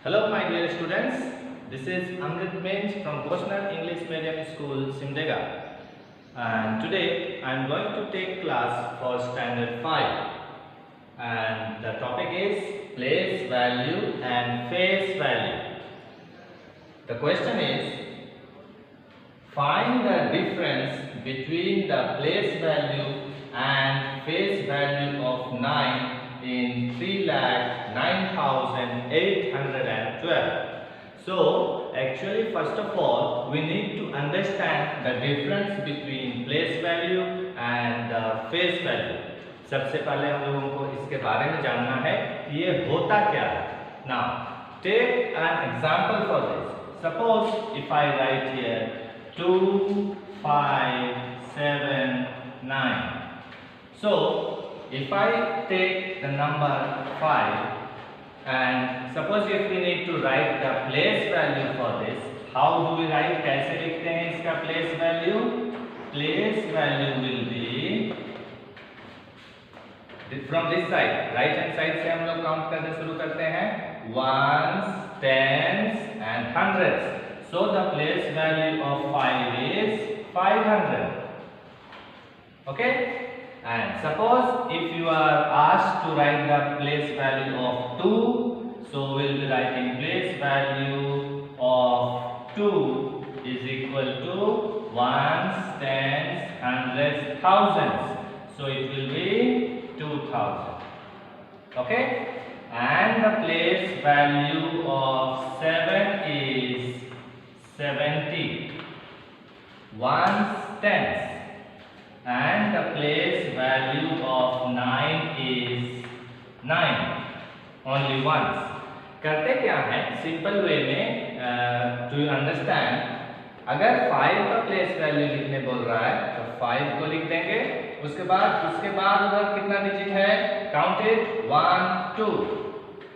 Hello my dear students, this is Amrit Minch from Bosnar English Medium School, Simdega, and today I am going to take class for Standard 5 and the topic is place value and face value. The question is, find the difference between the place value and face value of 9 in 3,09,812. So actually first of all we need to understand the difference between place value and face value. सबसे पहले हम लोगों को इसके बारे में जानना है कि ये होता क्या है. Now take an example for this. Suppose if I write here 2, 5, 7, 9. So if I take the number 5 and suppose if we need to write the place value for this, how do we write? कैसे लिखते हैं इसका place value? Place value will be from this side, right hand side से हम लोग count करने शुरू करते हैं ones, tens and hundreds. So the place value of 5 is 500. Okay? And suppose if you are asked to write the place value of 2, so we'll be writing place value of 2 is equal to ones, tens, hundreds, thousands. So it will be 2000. Okay? And the place value of 7 is 70. Ones, tens. And the place value of 9 is 9. Only once. करते क्या है simple way में to understand, अगर 5 का place value लिखने बोल रहा है तो 5 को लिख देंगे. उसके बाद उधर कितना डिजिट है काउंटेड 1 2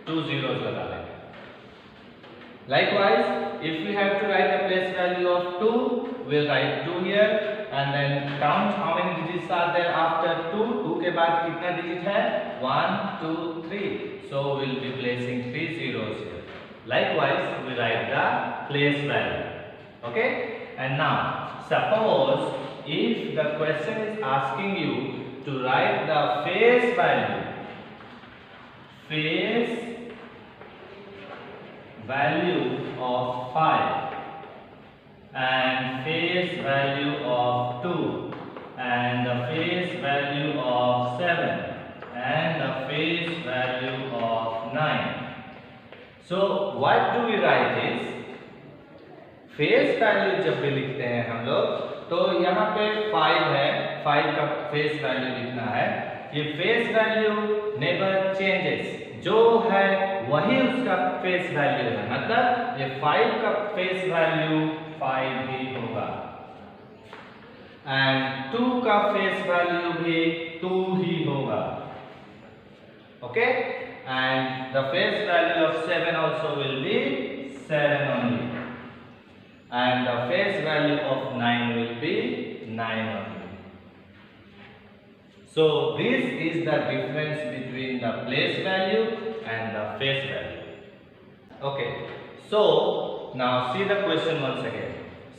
2 zeros लगा लेंगे. Likewise, if we have to write the place value of 2, we'll write 2 here and then count how many digits are there after 2. 2 के बाद कितना digit है 1 2 3. So we'll be placing 3 zeros here. Likewise, we write the place value. Okay? And now suppose if the question is asking you to write the face value of 5 and face value of 2 and the face value of 7 and the face value of 9. So what do we write is face value जब भी लिखते हैं हम लोग तो यहाँ पे 5 है, 5 का फेस वैल्यू लिखना है. ये फेस वैल्यू नेवर चेंजेस, जो है वही उसका फेस वैल्यू है. मतलब ये 5 का फेस वैल्यू 5 ही होगा एंड 2 का फेस वैल्यू भी 2 ही होगा. Okay? And the face value of 7 also will be 7 only. And the face value of 9 will be 9 only. So this is the difference between the place value and the face value. Okay, so now see the question once again.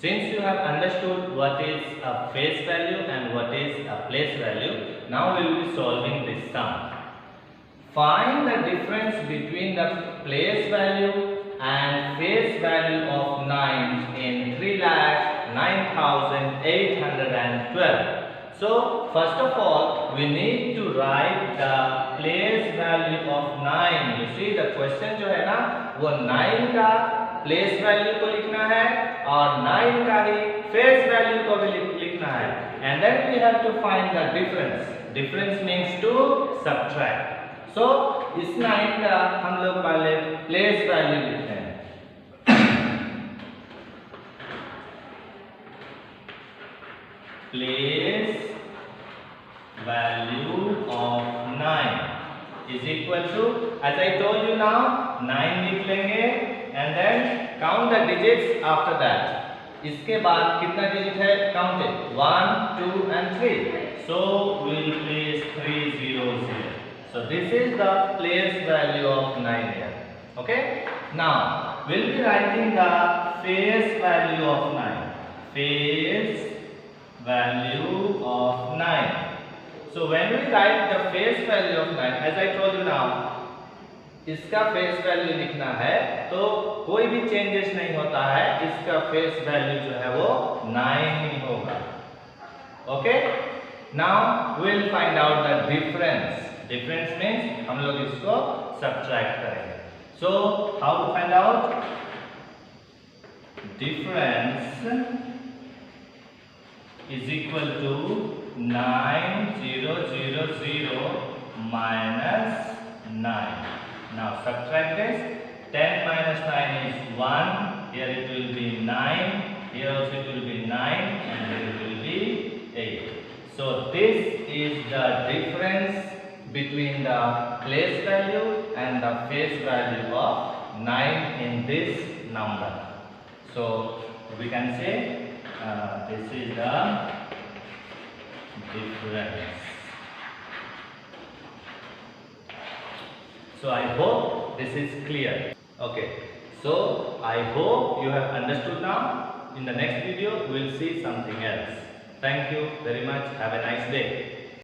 Since you have understood what is a face value and what is a place value, now we will be solving this sum. Find the difference between the place value and face value of 9 in 3,09,812. So first of all we need to write the place value of 9. You see the question जो है ना वो 9 का place value को लिखना है और 9 का ही face value को भी लिखना है. And then we have to find the difference. Difference means to subtract. So इस 9 का हम लोग पहले place value लिखते हैं. Place value of 9 is equal to, as I told you now, 9 लिख लेंगे and then count the digits after that. इसके बाद कितना डिजिट है counted 1 2 and 3. So we will place 3 zeros here. So this is the place value of 9 here. Okay? Now, we'll be writing the face value of 9. Face value of 9. So, when we write the face value of 9, as I told you now, इसका face value लिखना है तो कोई भी changes नहीं होता है, इसका फेस वैल्यू जो है वो 9 ही होगा. Okay, now we will find out the difference. Difference means हम लोग इसको सब्ट्रैक्ट करेंगे. So how to find out difference is equal to 9000 minus 9. Now subtract this. 10 minus 9 is 1. Here it will be 9. Here also it will be 9. And here it will be 8. So this is the difference between the place value and the face value of 9 in this number. So we can say this is the difference. So I hope this is clear. Okay, so I hope you have understood now. In the next video we will see something else. Thank you very much. Have a nice day.